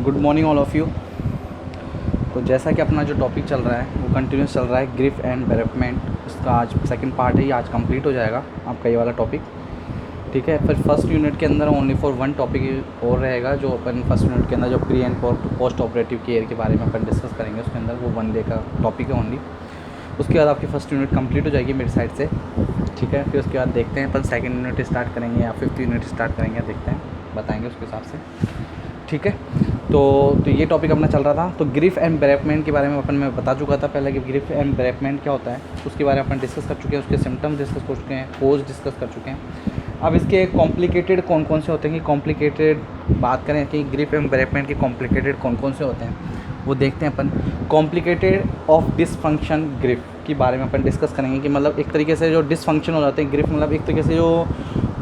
Good morning all of you. तो जैसा कि अपना जो टॉपिक चल रहा है वो कंटिन्यूस चल रहा है, ग्रिफ एंड डेवलपमेंट। इसका आज सेकंड पार्ट है, ये आज कंप्लीट हो जाएगा आपका ये वाला टॉपिक। ठीक है, फिर फर्स्ट यूनिट के अंदर ओनली फॉर वन टॉपिक और रहेगा, जो अपन फर्स्ट यूनिट के अंदर जो pre and post operative care के बारे में अपन डिस्कस करेंगे। उसके अंदर वो 1 डे का टॉपिक है ओनली। उसके बाद आपकी फर्स्ट यूनिट कंप्लीट हो जाएगी मेरी साइड से। ठीक है, फिर उसके बाद देखते हैं अपन सेकंड यूनिट स्टार्ट करेंगे या फिफ्थ यूनिट स्टार्ट करेंगे, देखते हैं, बताएंगे उसके हिसाब से। ठीक है, तो ये टॉपिक अपना चल रहा था। तो ग्रिफ एंड डेवलपमेंट के बारे में मैं बता चुका था पहले कि ग्रिफ एंड डेवलपमेंट क्या होता है, उसके बारे में अपन डिस्कस कर चुके हैं, उसके सिम्टम्स डिस्कस कर चुके हैं, कोज डिस्कस कर चुके हैं। अब इसके कॉम्प्लिकेटेड कौन कौन से होते हैं कि कॉम्प्लिकेटेड बात करें कि ग्रिफ एंड डेवलपमेंट के कॉम्प्लिकेटेड कौन कौन से होते हैं वो देखते हैं अपन। कॉम्प्लिकेटेड ऑफ डिसफंक्शन ग्रिफ के बारे में अपन डिस्कस करेंगे कि मतलब एक तरीके से जो डिसफंक्शन हो जाते हैं ग्रिफ, मतलब एक तरीके से जो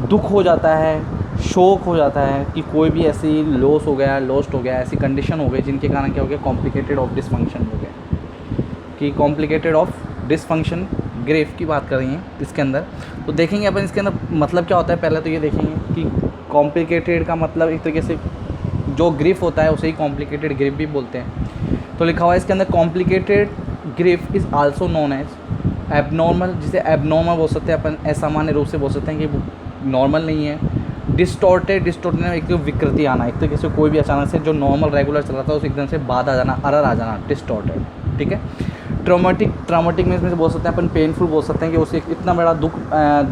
दुख हो जाता है, शोक हो जाता है कि कोई भी ऐसी लॉस हो गया, लॉस्ट हो गया, ऐसी कंडीशन हो गई जिनके कारण क्या हो गया, कॉम्प्लिकेटेड ऑफ डिसफंक्शन हो गया। कि कॉम्प्लिकेटेड ऑफ डिसफंक्शन ग्रिफ की बात कर रही हैं इसके अंदर। तो देखेंगे अपन इसके अंदर मतलब क्या होता है। पहले तो ये देखेंगे कि कॉम्प्लिकेटेड का मतलब एक तरीके से जो ग्रिफ होता है उसे ही कॉम्प्लिकेटेड ग्रिफ भी बोलते हैं। तो लिखा हुआ है इसके अंदर complicated grief is also known as abnormal, जिसे एबनॉर्मल बोल सकते हैं अपन, असामान्य रूप से बोल सकते हैं कि नॉर्मल नहीं है। डिस्टॉर्टेड में एक तो विकृति आना, एक तरीके से कोई भी अचानक से जो नॉर्मल रेगुलर चल रहा था उसे एकदम से बाद आ जाना, अरर आ जाना, डिस्टॉर्टेड। ठीक है, ट्रॉमेटिक में इसमें से बोल सकते हैं अपन, पेनफुल बोल सकते हैं कि उसे इतना बड़ा दुख,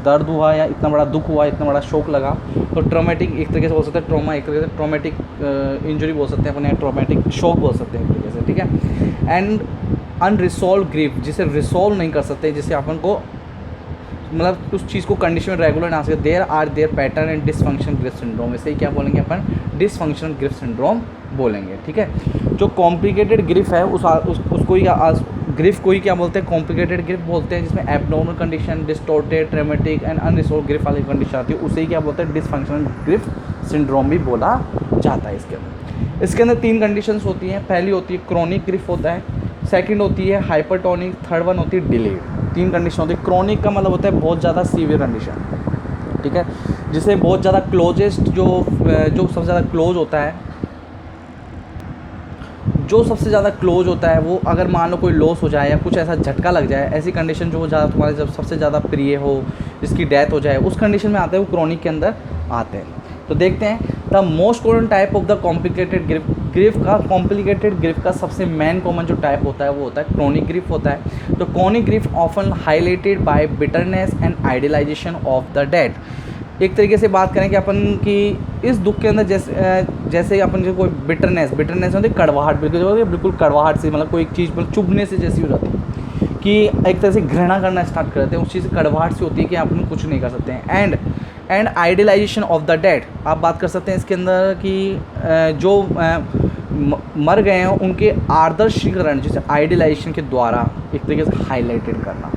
दर्द हुआ या इतना बड़ा दुख हुआ, इतना बड़ा शौक लगा। तो ट्रॉमेटिक एक तरीके से बोल सकते हैं, ट्रॉमा एक तरीके से ट्रॉमेटिक इंजरी बोल सकते हैं अपन, या ट्रॉमेटिक शॉक बोल सकते हैं एक तरीके से। ठीक है, एंड अनरिसॉल्व ग्रीफ, जिसे रिसॉल्व नहीं कर सकते, जिसे अपन को मतलब उस चीज़ को कंडीशन में रेगुलर ना सके। There pattern and dysfunction grief syndrome, इसे ही क्या बोलेंगे अपन, डिसफंक्शनल ग्रिफ सिंड्रोम बोलेंगे। ठीक है, जो कॉम्प्लिकेटेड ग्रिफ है उसको ही ग्रिफ को ही क्या बोलते हैं, कॉम्प्लिकेटेड ग्रिफ बोलते हैं, जिसमें abnormal condition, distorted, traumatic and unresolved grief वाली कंडीशन आती है, उसे ही क्या बोलते हैं, डिसफंक्शनल ग्रिफ सिंड्रोम भी बोला जाता है। इसके अंदर 3 कंडीशंस होती हैं। पहली होती है क्रोनिक ग्रिफ होता है, सेकंड होती है हाइपरटोनिक, थर्ड वन होती है डिलेड। 3 कंडीशन होती है। क्रोनिक का मतलब होता है बहुत ज़्यादा सीवियर कंडीशन। ठीक है, जिसे बहुत ज़्यादा क्लोजेस्ट जो सबसे ज़्यादा क्लोज होता है, जो सबसे ज़्यादा क्लोज होता है वो अगर मान लो कोई लॉस हो जाए या कुछ ऐसा झटका लग जाए, ऐसी कंडीशन जो ज़्यादा तुम्हारे जब सबसे ज़्यादा प्रिय हो, जिसकी डेथ हो जाए, उस कंडीशन में आते हैं, वो क्रोनिक के अंदर आते हैं। तो देखते हैं the most common type of the complicated complicated grief का सबसे मेन कॉमन जो टाइप होता है वो होता है क्रोनिक ग्रिफ होता है। तो chronic grief often highlighted by bitterness and idealisation of the dead. एक तरीके से बात करें कि अपन की इस दुख के अंदर जैसे अपन जो कोई बिटरनेस होती है, कड़वाहट, बिल्कुल कड़वाहट से, मतलब कोई एक चीज़ मतलब चुभने से जैसी हो जाती है कि एक तरह से घृणा करना स्टार्ट कर देते हैं, उस चीज़ से कड़वाहट से होती है कि अपन कुछ नहीं कर सकते हैं। And idealisation of the dead, आप बात कर सकते हैं इसके अंदर कि जो मर गए हैं उनके आदर्शीकरण, जैसे आइडियलाइजेशन के द्वारा एक तरीके से हाईलाइटेड करना,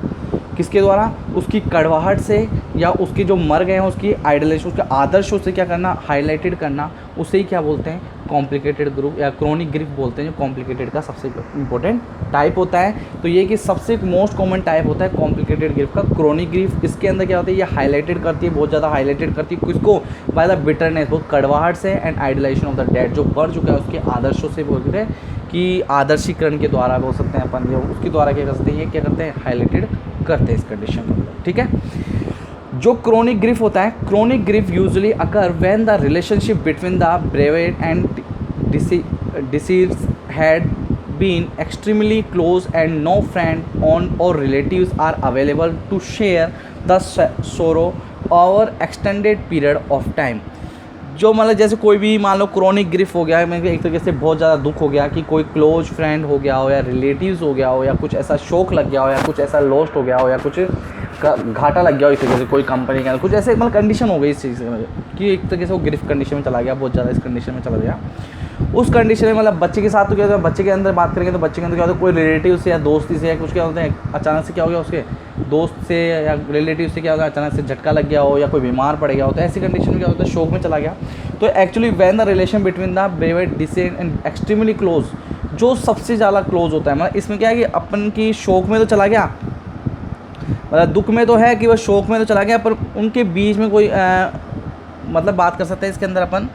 किसके द्वारा, उसकी कड़वाहट से, या उसके जो मर गए हैं उसकी आइडियलाइजेशन, उसके आदर्शों से क्या करना, हाईलाइटेड करना, उसे ही क्या बोलते हैं, कॉम्प्लिकेटेड ग्रुप या क्रोनिक ग्रिफ बोलते हैं, जो कॉम्प्लिकेटेड का सबसे इंपॉर्टेंट टाइप होता है। तो ये कि सबसे मोस्ट कॉमन टाइप होता है कॉम्प्लिकेटेड ग्रिफ का, क्रोनिक ग्रिफ। इसके अंदर क्या होता है, ये हाईलाइटेड करती है, बहुत ज़्यादा हाईलाइटेड करती है, किसको, बाय द बिटरनेस, बहुत कड़वाहट से, and idealisation of the dead, जो मर चुका है उसके आदर्शों से बोलते हैं कि आदर्शीकरण के द्वारा बोल सकते हैं अपन, उसके द्वारा क्या करते हैं, ये क्या करते हैं, हाईलाइटेड करते हैं इस कंडीशन को। ठीक है, जो क्रोनिक ग्रिफ होता है, chronic grief usually occur when the relationship between the bereaved and deceased had been extremely close and no friend on और relatives are available to share the sorrow over extended period of time. जो मतलब जैसे कोई भी मान लो chronic grief हो गया, मतलब एक तरीके से बहुत ज़्यादा दुख हो गया कि कोई क्लोज फ्रेंड हो गया हो, या रिलेटिव्स हो गया हो, या कुछ ऐसा शौक लग गया हो, या कुछ ऐसा लॉस्ट हो गया हो, या कुछ घाटा लग गया हो, इस तरीके से कोई कंपनी के अंदर कुछ ऐसे मतलब कंडीशन हो गई इस चीज़ कि एक तरीके से वो ग्रिफ कंडीशन में चला गया, बहुत ज़्यादा इस कंडीशन में चला गया। उस कंडीशन में मतलब बच्चे के साथ तो क्या होता है, बच्चे के अंदर बात करेंगे तो बच्चे के अंदर क्या होता है, कोई रिलेटिव से या दोस्ती से या कुछ क्या होता है, अचानक से क्या हो गया, उसके दोस्त से या रिलेटिव से क्या होगा, अचानक से झटका लग गया हो, या कोई बीमार पड़ गया हो, तो ऐसी कंडीशन में क्या होता है, शौक में चला गया। तो actually when the relation between the bereaved deceased and extremely close, जो सबसे ज़्यादा क्लोज होता है, मतलब इसमें क्या है कि अपन की शौक में तो चला गया, मतलब दुख में तो है कि वह शौक में तो चला गया, पर उनके बीच में कोई मतलब बात कर सकते हैं इसके अंदर अपन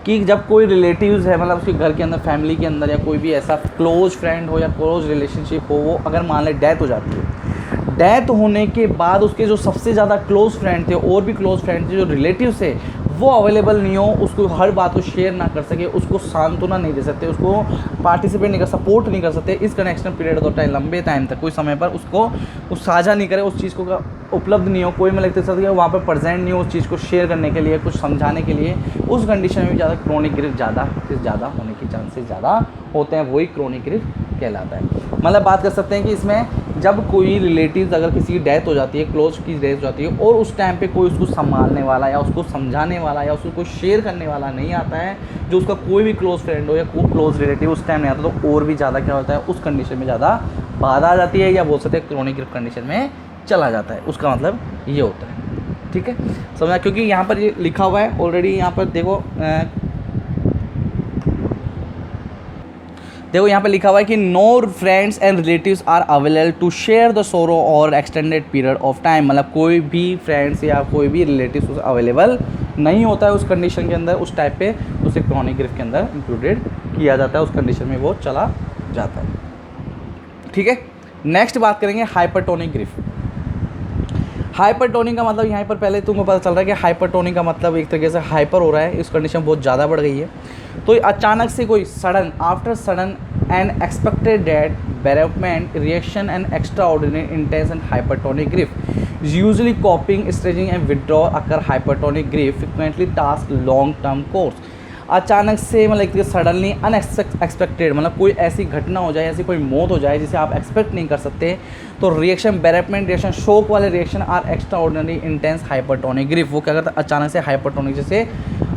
कि जब कोई रिलेटिव्स है, मतलब उसके घर के अंदर, फैमिली के अंदर, या कोई भी ऐसा क्लोज फ्रेंड हो या क्लोज रिलेशनशिप हो, वो अगर मान ले डेथ हो जाती है, डेथ होने के बाद उसके जो सबसे ज़्यादा क्लोज फ्रेंड थे और भी क्लोज फ्रेंड थे, जो रिलेटिव्स थे, वो अवेलेबल नहीं हो, उसको हर बात को शेयर ना कर सके, उसको सांत्वना नहीं दे सकते, उसको पार्टिसिपेट नहीं कर, सपोर्ट नहीं कर सकते, इस कनेक्शन पीरियड होता है लंबे टाइम तक, कोई समय पर उसको उस साझा नहीं करे, उस चीज़ को उपलब्ध नहीं हो, कोई मैं लगता है वहाँ पर प्रेजेंट नहीं हो उस चीज़ को शेयर करने के लिए, कुछ समझाने के लिए, उस कंडीशन में भी ज़्यादा क्रोनिक ग्रिफ ज़्यादा होने के चांसेस ज़्यादा होते हैं, वही क्रोनिक ग्रिफ कहलाता है। मतलब बात कर सकते हैं कि इसमें जब कोई रिलेटिव्स, अगर किसी की डेथ हो जाती है, क्लोज की डेथ हो जाती है, और उस टाइम पे कोई उसको संभालने वाला या उसको समझाने वाला या उसको कोई शेयर करने वाला नहीं आता है, जो उसका कोई भी क्लोज फ्रेंड हो या कोई क्लोज रिलेटिव उस टाइम नहीं आता, तो और भी ज़्यादा क्या होता है, उस कंडीशन में ज़्यादा बाधा आ जाती है, या बोल सकते हैं क्रोनिक ग्रिफ कंडीशन में चला जाता है। उसका मतलब ये होता है, ठीक है, समझा। क्योंकि यहाँ पर ये लिखा हुआ है ऑलरेडी, यहाँ पर देखो यहाँ पे लिखा हुआ है कि no friends and relatives are available to share the sorrow और एक्सटेंडेड पीरियड ऑफ टाइम, मतलब कोई भी फ्रेंड्स या कोई भी रिलेटिव्स अवेलेबल नहीं होता है उस कंडीशन के अंदर, उस टाइप पे उसे क्रोनिक ग्रिफ के अंदर इंक्लूडेड किया जाता है, उस कंडीशन में वो चला जाता है, ठीक है। नेक्स्ट बात करेंगे हाइपरटोनिक ग्रिफ। हाइपरटोनिक का मतलब यहाँ पर पहले तुमको पता चल रहा है कि हाइपरटोनिक का मतलब एक तरीके से हाइपर हो रहा है, इस कंडीशन बहुत ज़्यादा बढ़ गई है, तो अचानक से कोई sudden after sudden and expected date development reaction and extraordinary intense and hypertonic grief usually coping staging and withdraw occur hypertonic grief frequently task long term course. अचानक से मतलब एक सडनली अनएक्सपेक्टेड, मतलब कोई ऐसी घटना हो जाए, ऐसी कोई मौत हो जाए जिसे आप एक्सपेक्ट नहीं कर सकते, तो रिएक्शन डेवलपमेंट रिएक्शन शॉक वाले reaction are extraordinary intense hypertonic grief, वो क्या करता है अचानक से हाइपरटोनिक, जैसे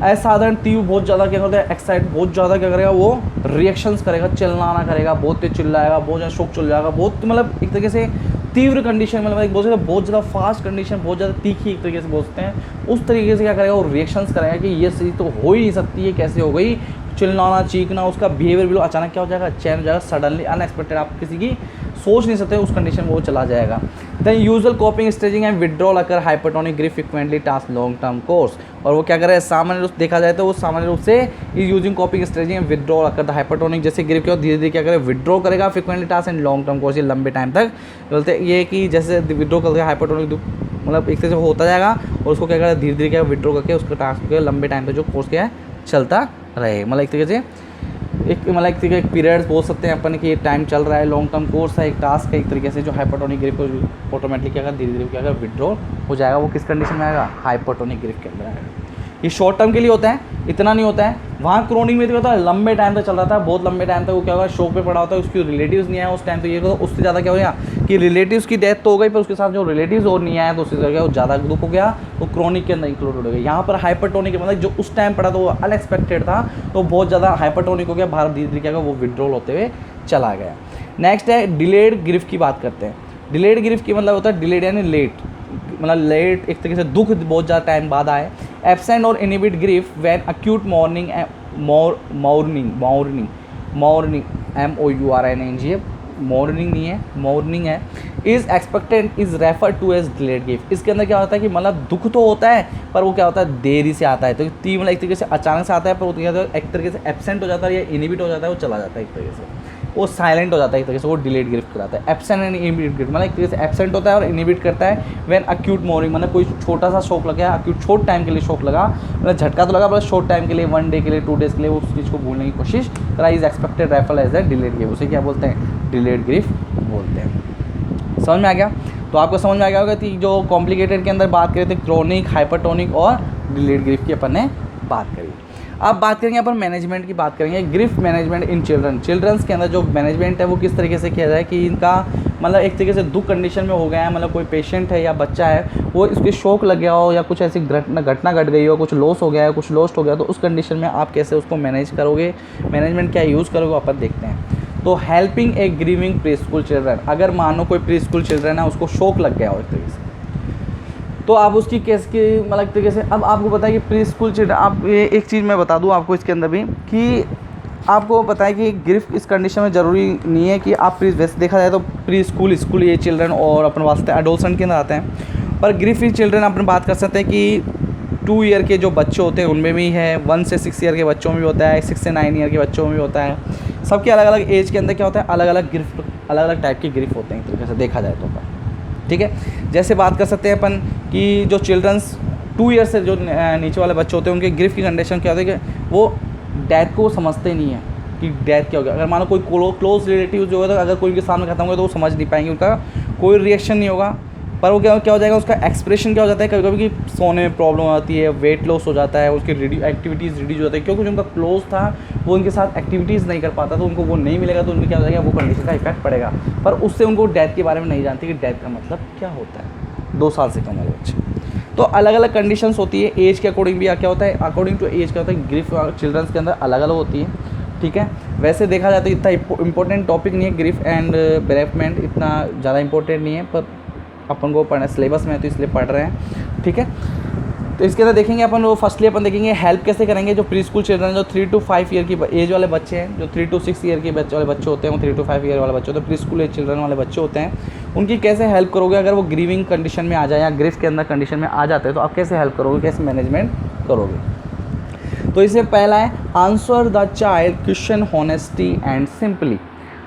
असाधारण तीव्र बहुत ज़्यादा क्या करता है, एक्साइट बहुत ज़्यादा क्या करेगा, वो रिएक्शंस करेगा, चिल्लाना करेगा, बहुत तेज चिल्लाएगा, बहुत ज़्यादा शोक चल जाएगा, बहुत मतलब एक तरीके से तीव्र कंडीशन, मतलब एक बहुत ज़्यादा फास्ट कंडीशन, बहुत ज़्यादा तीखी एक तरीके से बोलते हैं, उस तरीके से क्या करेगा वो रिएक्शंस करेगा कि ये चीज़ तो हो ही नहीं सकती है, कैसे हो गई, चिल्लाना चीखना, उसका बिहेवियर भी अचानक क्या हो जाएगा, चेंज हो जाएगा, सडनली अनएक्सपेक्टेड, आप किसी की सोच नहीं सकते उस कंडीशन में वो चला जाएगा। Than usual coping staging and withdrawal occur hypertonic grief frequently task long term course, और वो क्या करे सामान्य रूप देखा जाए तो वो सामान्य रूप से is using कॉपिंग staging and withdrawal occur the hypertonic, जैसे ग्रिफ के धीरे धीरे क्या करे विड्रॉ करेगा frequently task and long term course, ये लंबे टाइम तक बोलते ये कि जैसे विड्रॉ करके हाइपरटोनिक मतलब एक तरह से होता जाएगा, और उसको क्या करेगा धीरे धीरे क्या विड्रॉ करके उसका टास्क लंबे टाइम तक जो कोर्स क्या है चलता रहे, मतलब एक तरीके से एक पीरियड्स बोल सकते हैं अपन कि टाइम चल रहा है, लॉन्ग टर्म कोर्स है, एक टास्क है, एक तरीके से जो हाइपरटोनिक ग्रिफ ऑटोमेटिकली क्या धीरे धीरे क्या विड्रॉ हो जाएगा, वो किस कंडीशन में आएगा, हाइपरटोनिक ग्रिफ के अंदर आएगा। ये शॉर्ट टर्म के लिए होता है, इतना नहीं होता है। वहाँ क्रोनिक में तो होता है लंबे टाइम तक चल रहा था, बहुत लंबे टाइम तक वो क्या होगा शोक पे पड़ा होता है, उसकी रिलेटिव्स नहीं आया उस टाइम, तो ये उससे ज़्यादा क्या हो गया कि रिलेटिव्स की डेथ तो हो गई, पर उसके साथ जो रिलेटिव्स और नहीं आया तो उससे क्या वो ज़्यादा दुख हो गया, तो क्रोनिक के अंदर इंक्लूड हो गया। यहाँ पर हाइपरटोनिक मतलब जो उस टाइम पड़ा तो वो अनएक्सपेक्टेड था, तो बहुत ज़्यादा हाइपरटोनिक हो गया, बाहर धीरे धीरे क्या वो विड्रॉल होते हुए चला गया। नेक्स्ट है डिलेड ग्रिफ की बात करते हैं। डिलेड ग्रिफ की मतलब होता है डिलेड यानी लेट, मतलब लेट एक तरीके से दुख बहुत ज़्यादा टाइम बाद आए। एब्सेंट और inhibit grief when acute mourning MOURNING mourning नहीं है, मॉर्निंग है, is expected is refer to as delayed grief. इसके अंदर क्या होता है कि मतलब दुख तो होता है पर वो क्या होता है देरी से आता है, तो तीन मतलब एक तरीके से अचानक से आता है, पर वो एक तरीके से एब्सेंट हो जाता है या इनहिबिट हो जाता है, वो चला जाता है, एक तरीके से वो साइलेंट हो जाता है, एक तरीके से वो डिलेड ग्रिफ कराता है। एब्सेंट एंड इनहिबिट ग्रिफ मतलब एक तरीके से एब्सेंट होता है और इनहिबिट करता है व्हेन अक्यूट मॉर्निंग, मतलब कोई छोटा सा शॉक लगा, अक्यूट शॉर्ट टाइम के लिए शॉक लगा, मतलब झटका तो लगा, बस शॉर्ट टाइम के लिए 1 डे के लिए 2 डेज के लिए वो उस चीज़ को भूलने की कोशिश करा, is expected refer as a delayed grief, उसे क्या बोलते हैं डिलेड ग्रिफ बोलते हैं। समझ में आ गया? तो आपको समझ में आ गया होगा कि जो कॉम्प्लिकेटेड के अंदर बात करें थे क्रोनिक, हाइपरटोनिक और डिलेड ग्रिफ की अपन ने बात करी। अब बात करेंगे अपन मैनेजमेंट की बात करेंगे, ग्रिफ मैनेजमेंट इन चिल्ड्रंस के अंदर जो मैनेजमेंट है वो किस तरीके से किया जाए कि इनका मतलब एक तरीके से दुख कंडीशन में हो गया है, मतलब कोई पेशेंट है या बच्चा है वो इसके शौक लग गया हो या कुछ ऐसी घटना घट गई हो, कुछ लॉस हो गया है, कुछ लॉस्ट हो गया, तो उस कंडीशन में आप कैसे उसको मैनेज करोगे, मैनेजमेंट क्या यूज़ करोगे अपन देखते हैं। तो हेल्पिंग ए ग्रीविंग प्री स्कूल चिल्ड्रन, अगर मानो कोई प्री स्कूल चिल्ड्रन है उसको शौक लग गया हो एक तरीके से, तो आप उसकी कैसे मतलब तरीके से, अब आपको पता है कि प्री स्कूल चिल्ड्रन, आप ये एक चीज़ मैं बता दूं आपको इसके अंदर भी कि आपको पता है कि ग्रिफ इस कंडीशन में ज़रूरी नहीं है कि आप वैसे देखा जाए तो प्री स्कूल ये चिल्ड्रन और अपन वास्ते एडोलसेंट के अंदर आते हैं, पर ग्रिफ इस चिल्ड्रन अपन बात कर सकते हैं कि 2 ईयर के जो बच्चे होते हैं उनमें भी है, 1 से 6 ईयर के बच्चों में भी होता है, 6 से 9 ईयर के बच्चों में भी होता है। सबके अलग अलग एज के अंदर क्या होता है, अलग अलग ग्रिफ, अलग अलग टाइप की ग्रिफ होते हैं एक तरीके से देखा जाए तो। ठीक है, जैसे बात कर सकते हैं अपन कि जो चिल्ड्रंस 2 ईयर से जो नीचे वाले बच्चे होते हैं उनके ग्रिफ की कंडीशन क्या होती है कि वो डेथ को समझते नहीं है कि डेथ क्या हो गया। अगर मानो कोई क्लोज रिलेटिव जो है, तो अगर कोई उनके सामने खत्म हो तो वो समझ नहीं पाएंगे, उनका कोई रिएक्शन नहीं होगा। पर वो क्या हो जाएगा, उसका एक्सप्रेशन क्या हो जाता है कभी कभी कि सोने में प्रॉब्लम आती है, वेट लॉस हो जाता है, उसकी एक्टिविटीज़ रिड्यूस हो जाती है, क्योंकि जो उनका क्लोज था वो उनके साथ एक्टिविटीज़ नहीं कर पाता, तो उनको वो नहीं मिलेगा, तो उनको क्या हो जाएगा, वो कंडीशन का इफेक्ट पड़ेगा। पर उससे उनको डेथ के बारे में नहीं जानते कि डेथ का मतलब क्या होता है। 2 साल से कम वाले बच्चे, तो अलग अलग कंडीशंस होती है, एज के अकॉर्डिंग भी क्या होता है, अकॉर्डिंग टू एज क्या होता है, ग्रिफ चिल्ड्रंस के अंदर अलग अलग होती है। ठीक है, वैसे देखा जाए तो इतना इंपॉर्टेंट टॉपिक नहीं है, ग्रिफ एंड बेरेफमेंट इतना ज़्यादा इंपॉर्टेंट नहीं है, पर अपन को पढ़ना सिलेबस में है तो इसलिए पढ़ रहे हैं। ठीक है, तो इसके अंदर देखेंगे अपन, वो फर्स्टली अपन देखेंगे हेल्प कैसे करेंगे जो प्री स्कूल चिल्ड्रन जो 3 to 5 ईयर की एज वाले बच्चे हैं, जो 3 to 6 ईयर के वाले बच्चे होते हैं, वो 3 to 5 ईयर वाले बच्चे होते हैं, प्री स्कूल एज चिल्ड्रन वाले बच्चे होते हैं, उनकी कैसे हेल्प करोगे। अगर वो ग्रीविंग कंडीशन में आ जाए या ग्रिफ के अंदर कंडीशन में आ जाते हैं तो आप कैसे हेल्प करोगे, कैसे मैनेजमेंट करोगे। तो इसमें पहला है answer the child question honesty and simply.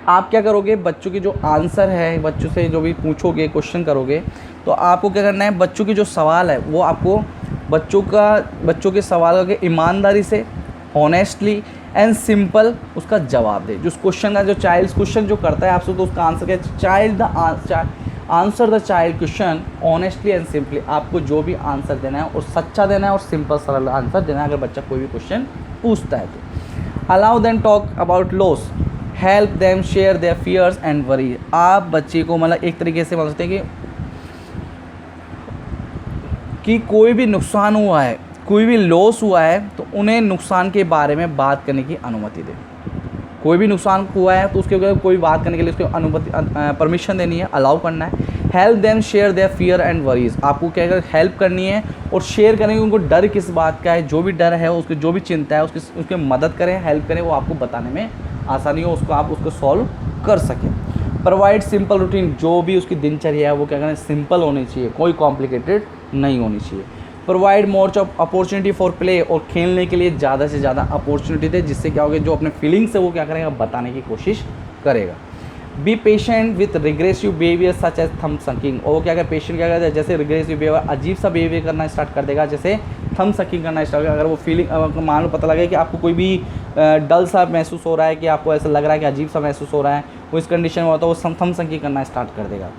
आप क्या करोगे, बच्चों की जो आंसर है, बच्चों से जो भी पूछोगे, क्वेश्चन करोगे, तो आपको क्या करना है, बच्चों की जो सवाल है वो आपको बच्चों के सवाल के ईमानदारी से, ऑनेस्टली एंड सिंपल उसका जवाब दे। जो क्वेश्चन का जो चाइल्ड क्वेश्चन जो करता है आपसे, तो उसका आंसर क्या, answer the child question honestly and simply. आपको जो भी आंसर देना है और सच्चा देना है और सिंपल सरल आंसर देना है अगर बच्चा कोई भी क्वेश्चन पूछता है तो। Allow them talk about loss, help them share their fears and worry. आप बच्चे को मतलब एक तरीके से बोल सकते हैं कि कोई भी नुकसान हुआ है, कोई भी लॉस हुआ है, तो उन्हें नुकसान के बारे में बात करने की अनुमति दें। कोई भी नुकसान हुआ है तो उसके ऊपर कोई बात करने के लिए उसको अनुमति परमिशन देनी है, अलाउ करना है। Help them share there fear and worries. आपको क्या हेल्प करनी है और शेयर करनी है, उनको डर किस बात का है, जो भी डर है, उसकी जो भी चिंता है, उसकी मदद करें, हेल्प करें, वो आपको बताने में आसानी हो, उसको आप उसको सॉल्व कर सकें। प्रोवाइड सिंपल रूटीन, जो भी उसकी दिनचर्या है वो क्या करें, सिंपल होनी चाहिए, कोई कॉम्प्लिकेटेड नहीं होनी चाहिए। Provide more opportunity for play, और खेलने के लिए ज़्यादा से ज़्यादा अपॉर्चुनिटी दे, जिससे क्या होगा, जो अपने फीलिंग्स है वो क्या करेगा, बताने की कोशिश करेगा। Be patient with regressive behaviour such as thumb sucking. और क्या पेशेंट क्या करता है, जैसे रिग्रेसिव बिहेवियर, अजीब सा बिहेवियर करना स्टार्ट कर देगा, जैसे थंब सकिंग करना स्टार्ट करेगा। अगर वो फीलिंग मान लो पता लगे कि आपको कोई भी डल सा महसूस हो रहा है, कि आपको ऐसा लग रहा है कि अजीब सा महसूस हो रहा है, वो इस कंडीशन में होता है, वो थंब सकिंग करना स्टार्ट कर देगा।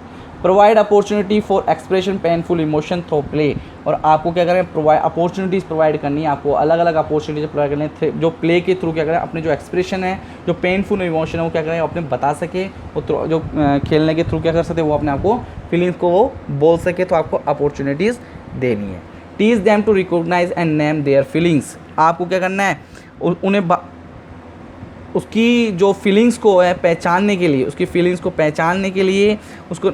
Provide opportunity for expression painful emotion through play. और आपको क्या करें, अपॉर्चुनिटीज़ प्रोवाइड करनी है, आपको अलग अलग अपॉर्चुनिटीज प्रोवाइड करनी है, जो प्ले के थ्रू क्या करें, अपने जो एक्सप्रेशन है, जो पेनफुल इमोशन है वो क्या करें, अपने बता सके, और जो खेलने के थ्रू क्या कर सकते, वो अपने आपको फीलिंग्स को वो बोल सके, तो आपको अपॉर्चुनिटीज़ देनी है। Teach them to recognise and name their feelings. आपको क्या करना है, उन्हें उसकी जो फीलिंग्स को है पहचानने के लिए, उसकी फीलिंग्स को पहचानने के लिए उसको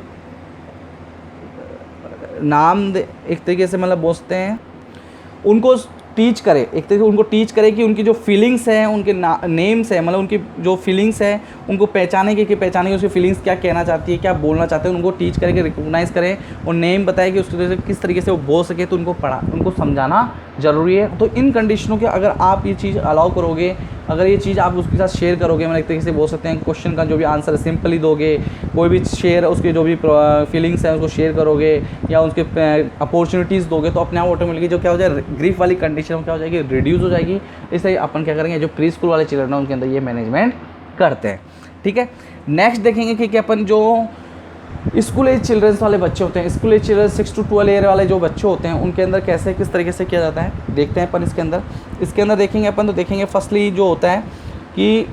नाम एक तरीके से मतलब बोलते हैं, उनको टीच करे, एक तरीके से उनको टीच करे कि उनकी जो फीलिंग्स हैं, उनके नेम्स हैं, मतलब उनकी जो फीलिंग्स हैं उनको पहचाने के उसकी फीलिंग्स क्या कहना चाहती है, क्या बोलना चाहते हैं, उनको टीच करें, रिकॉग्नाइज़ करें, और नेम बताए कि उसकी किस तरीके से वो बोल सके, तो उनको समझाना ज़रूरी है। तो इन कंडीशनों के अगर आप ये चीज़ अलाउ करोगे, अगर ये चीज़ आप उसके साथ शेयर करोगे, मतलब एक तरीके से बोल सकते हैं, क्वेश्चन का जो भी आंसर है सिंपली दोगे, कोई भी शेयर उसके जो भी फीलिंग्स हैं उसको शेयर करोगे, या उसके अपॉर्चुनिटीज़ दोगे, तो अपने आप ऑटोमेटिकली जो क्या हो जाए, ग्रीफ वाली कंडीशन क्या हो जाएगी, रिड्यूस हो जाएगी। इसलिए अपन क्या करेंगे, जो प्री स्कूल वाले चिल्ड्रन हैं उनके अंदर ये मैनेजमेंट करते हैं। ठीक है, नेक्स्ट देखेंगे कि अपन जो स्कूल एज चिल्ड्रंस वाले बच्चे होते हैं, school age children 6 to 12 year वाले जो बच्चे होते हैं, उनके अंदर कैसे किस तरीके से किया जाता है देखते हैं अपन। इसके अंदर देखेंगे अपन, तो देखेंगे फर्स्टली जो होता है कि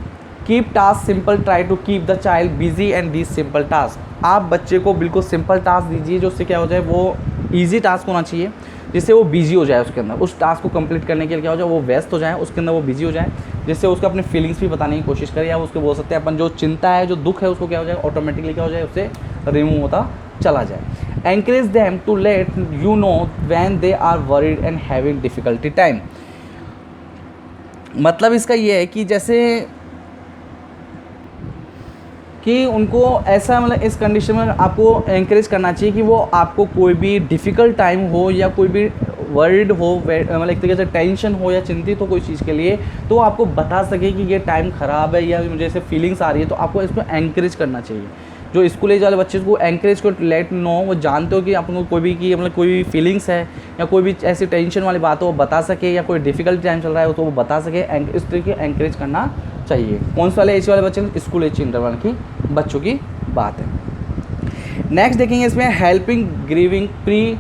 keep task simple, try to keep the child busy and these simple task. आप बच्चे को बिल्कुल सिंपल टास्क दीजिए, जो उससे क्या हो जाए, वो ईजी टास्क होना चाहिए, जिससे वो बिजी हो जाए उसके अंदर, उस टास्क को कंप्लीट करने के लिए क्या हो जाए, वो व्यस्त हो जाए, उसके अंदर वो बिजी हो जाए, जिससे उसको अपने फीलिंग्स भी बताने की कोशिश करे, या उसको बोल सकते हैं अपन जो चिंता है, जो दुख है, उसको क्या हो जाए, ऑटोमेटिकली क्या हो जाए, उससे रिमूव होता चला जाए। Encourage them to let you know when they are worried and having difficulty time. मतलब इसका ये है कि जैसे कि उनको ऐसा, मतलब इस कंडीशन में आपको एनकरेज करना चाहिए कि वो आपको कोई भी डिफ़िकल्ट टाइम हो या कोई भी वर्ल्ड हो, मतलब एक तरीके से टेंशन हो या चिंतित हो कोई चीज़ के लिए, तो आपको बता सके कि ये टाइम ख़राब है या मुझे ऐसे फीलिंग्स आ रही है, तो आपको इसको एनकरेज करना चाहिए। जो स्कूल एज वाले बच्चे को एनकरेज को लेट नो, वो जानते हो कि आपको कोई भी की मतलब कोई भी फीलिंग्स है या कोई भी ऐसी टेंशन वाली बात हो वो बता सके, या कोई डिफिकल्ट टाइम चल रहा है तो वो बता सके, इस तरीके एनकरेज करना चाहिए। कौन से वाले एज वाले बच्चे? स्कूल एज चिल्ड्रन की बच्चों की बात है। नेक्स्ट देखेंगे इसमें helping grieving pre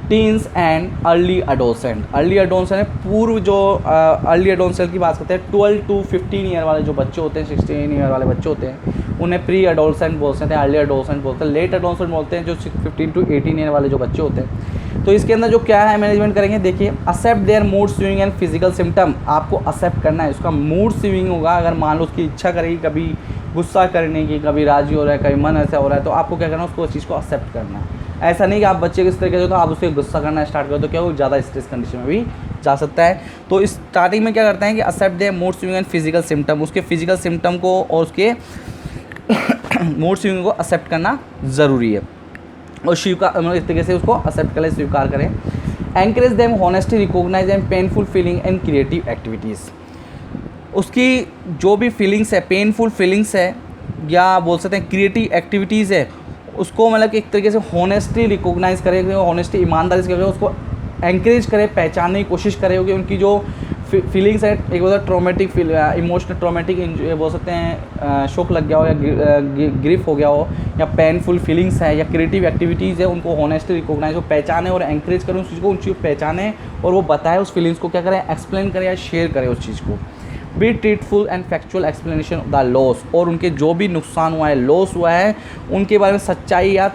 teens and early adolescent. Early adolescent है पूर्व जो अर्ली अडोसेंट की बात करते हैं, 12 to 15 ईयर वाले जो बच्चे होते हैं, 16 ईयर वाले बच्चे होते हैं, उन्हें प्री अडोसेंट बोलते हैं, अर्ली अडोसेंट बोलते हैं, लेट अडोसेंट बोलते हैं जो 15 to 18 ईयर वाले जो बच्चे होते हैं। तो इसके अंदर जो क्या है मैनेजमेंट करेंगे, देखिए accept their mood swing and physical symptom. आपको एक्सेप्ट करना है, उसका मूड स्विंग होगा, अगर मान लो उसकी इच्छा करेगी कभी गुस्सा करने की, कभी राजी हो रहा है, कभी मन ऐसा हो रहा है, तो आपको क्या करना है, उसको उस चीज़ को एक्सेप्ट करना है। ऐसा नहीं कि आप बच्चे किस तरीके से तो आप उससे गुस्सा करना स्टार्ट करो, तो क्या वो ज़्यादा स्ट्रेस कंडीशन में भी जा सकता है। तो स्टार्टिंग में क्या करते हैं कि accept their mood swing and physical symptom, उसके फिजिकल सिम्टम को और उसके मूड स्विंग को एक्सेप्ट करना ज़रूरी है, और स्वीकार मतलब इस तरीके से उसको एक्सेप्ट करें, स्वीकार करें। Encourage them honesty recognise and painful feeling and creative activities. उसकी जो भी फीलिंग्स है, पेनफुल फीलिंग्स है या बोल सकते हैं क्रिएटिव एक्टिविटीज़ है, उसको मतलब कि एक तरीके से हॉनेस्टली रिकॉग्नाइज करें, हॉनेस्टी ईमानदारी से करें, उसको एनकरेज करें, पहचानने की कोशिश करें कि उनकी जो फीलिंग्स है, एक होता है ट्रॉमेटिक फील, इमोशनल ट्रॉमेटिक बोल सकते हैं, शौक लग गया हो या ग्रीफ हो गया हो या पेनफुल फीलिंग्स है या क्रिएटिव एक्टिविटीज़ है, उनको हॉनेस्टली रिकॉग्नाइज, वो पहचाने और एनकरेज करें उस चीज़ को, उन चीज़ को पहचाने और वो बताए उस फीलिंग्स को, क्या करें, एक्सप्लेन करें या शेयर करें उस चीज़ को। Be truthful and factual explanation of the loss, और उनके जो भी नुकसान हुआ है, लॉस हुआ है, उनके बारे में सच्चाई या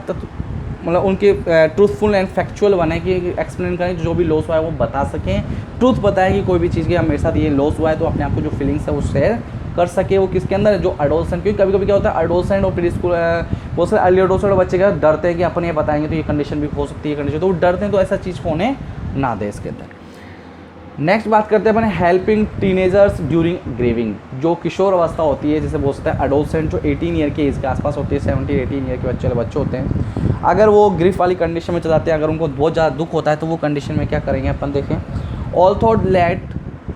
मतलब उनके ट्रूथफुल एंड फैक्चुअल बने कि एक्सप्लेन करें, जो भी लॉस हुआ है वो बता सकें, ट्रूथ बताएं कि कोई भी चीज़ की मेरे साथ ये लॉस हुआ है, तो अपने आप को जो फीलिंग्स है वो शेयर कर सके। वो किसके अंदर, जो अडोलसेंट, क्योंकि कभी कभी क्या होता है अडोलसेंट और प्री स्कूल बहुत सारे अर्ली अडोलसेंट बच्चे क्या डरते हैं कि अपन ये बताएंगे तो ये कंडीशन भी हो सकती है कंडीशन, तो वो डरते हैं, तो ऐसा चीज़ होने ना दे इसके अंदर। नेक्स्ट बात करते हैं अपन हेल्पिंग टीनेजर्स ड्यूरिंग ग्रीविंग। जो किशोर अवस्था होती है, जैसे बोल सकते हैं अडोलसेंट, जो 18 ईयर के एज के आसपास होती है, 17-18 ईयर के बच्चे होते हैं, अगर वो ग्रीफ वाली कंडीशन में चले जाते हैं, अगर उनको बहुत ज़्यादा दुख होता है, तो वो कंडीशन में क्या करेंगे अपन देखें। Although late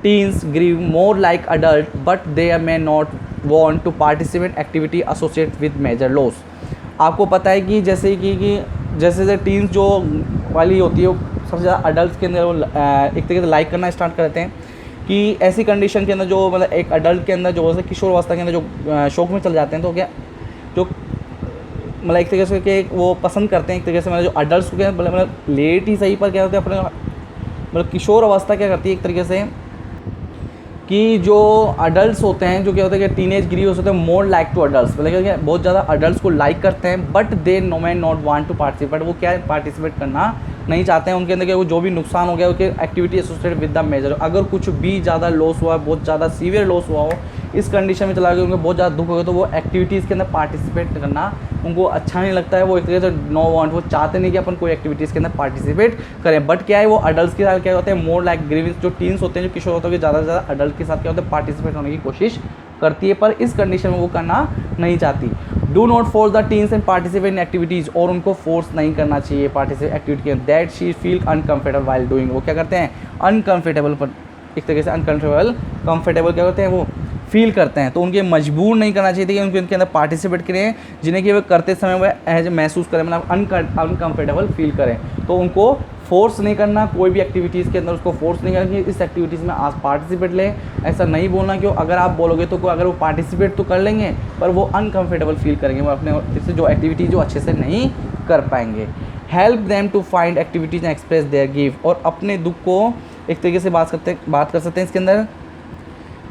teens grieve more like adult but they may not want to participate activity associate with major loss. आपको पता है कि जैसे कि जैसे टीन्स जो वाली होती है, सबसे ज़्यादा अडल्ट के अंदर वो एक तरीके से लाइक करना स्टार्ट करते हैं कि ऐसी कंडीशन के अंदर जो मतलब एक अडल्ट के अंदर जो किशोर अवस्था के अंदर जो शौक में चल जाते हैं, तो क्या जो मतलब एक तरीके से कि वो पसंद करते हैं, एक तरीके से मतलब जो अडल्ट को क्या मतलब लेट ही सही, पर क्या होता है अपने मतलब किशोर अवस्था क्या करती है एक तरीके से कि जो अडल्ट्स होते हैं, जो क्या होता है कि टीनेज ग्री होते हैं, मोर लाइक टू अडल्ट्स, मतलब क्या बहुत ज़्यादा अडल्ट्स को लाइक करते हैं, but they know man not want to participate, वो क्या पार्टिसिपेट करना नहीं चाहते हैं। उनके अंदर क्या वो जो भी नुकसान हो गया उसके activity associated with the major, अगर कुछ भी ज़्यादा लॉस हुआ, बहुत ज़्यादा सीवियर लॉस हुआ हो, इस कंडीशन में चला गया, उनको बहुत ज़्यादा दुख हो गया, तो वो एक्टिविटीज़ के अंदर पार्टिसिपेट करना उनको अच्छा नहीं लगता है। वो एक तरीके से नो वांट, वो चाहते नहीं कि अपन कोई एक्टिविटीज़ के अंदर पार्टिसिपेट करें, बट क्या है वो अडल्ट के साथ क्या होते हैं, मोर लाइक ग्रीविंग, जो टीन्स होते हैं, जो किशोर होते हैं, ज़्यादा से ज़्यादा अडल्ट के साथ क्या होता है पार्टिसिपेट होने की कोशिश करती है, पर इस कंडीशन में वो करना नहीं चाहती। Do not force the teens and participate in activities, और उनको फोर्स नहीं करना चाहिए पार्टिसिपेट एक्टिविटी के, that she feel uncomfortable while doing. वो क्या करते हैं अनकम्फर्टेबल, पर एक तरीके से अनकम्फर्टेबल कंफर्टेबल क्या करते हैं वो फील करते हैं, तो उनके मजबूर नहीं करना चाहिए कि उनके अंदर पार्टिसिपेट करें, जिन्हें कि वो करते समय वह एज महसूस करें, मतलब अनकम्फर्टेबल फील करें, तो उनको फोर्स नहीं करना कोई भी एक्टिविटीज़ के अंदर, उसको फोर्स नहीं करना कि इस एक्टिविटीज़ में आज पार्टिसिपेट लें, ऐसा नहीं बोलना कि अगर आप बोलोगे तो अगर वो पार्टिसिपेट तो कर लेंगे पर वो अनकम्फर्टेबल फील करेंगे, वो अपने इससे जो एक्टिविटी जो अच्छे से नहीं कर पाएंगे। Help them to find activities and express their गिव, और अपने दुख को एक तरीके से बात कर सकते हैं इसके अंदर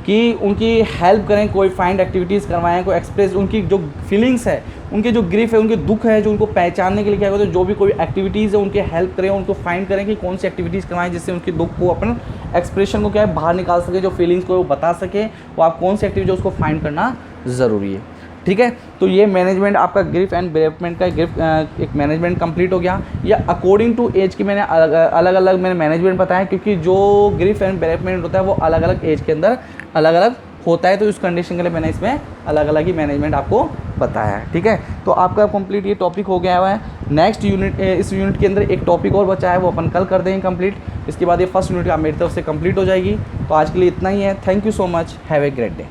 कि उनकी हेल्प करें, कोई फाइंड एक्टिविटीज़ करवाएं, कोई एक्सप्रेस उनकी जो फीलिंग्स है, उनके जो ग्रीफ है, उनके दुख है, जो उनको पहचानने के लिए क्या करते हैं, जो भी कोई एक्टिविटीज़ है उनके हेल्प करें, उनको फाइंड करें कि कौन सी एक्टिविटीज़ करवाएं जिससे उनके दुख को अपन एक्सप्रेशन को क्या है बाहर निकाल सके, जो फीलिंग्स को वो बता सके, वो आप कौन सी एक्टिविटी उसको फाइंड करना ज़रूरी है। ठीक है, तो ये मैनेजमेंट आपका ग्रीफ एंड डेवलपमेंट का एक मैनेजमेंट कंप्लीट हो गया। या अकॉर्डिंग टू एज की मैंने अलग अलग मैंने मैनेजमेंट बताया, क्योंकि जो ग्रीफ एंड डेवलपमेंट होता है वो अलग अलग एज के अंदर अलग अलग होता है, तो इस कंडीशन के लिए मैंने इसमें अलग अलग ही मैनेजमेंट आपको बताया है। ठीक है, तो आपका कंप्लीट ये टॉपिक हो गया हुआ है। नेक्स्ट यूनिट, इस यूनिट के अंदर एक टॉपिक और बचा है, वो अपन कल कर देंगे कंप्लीट। इसके बाद ये फर्स्ट यूनिट आप मेरी तरफ से कंप्लीट हो जाएगी। तो आज के लिए इतना ही है। Thank you so much, have a great day.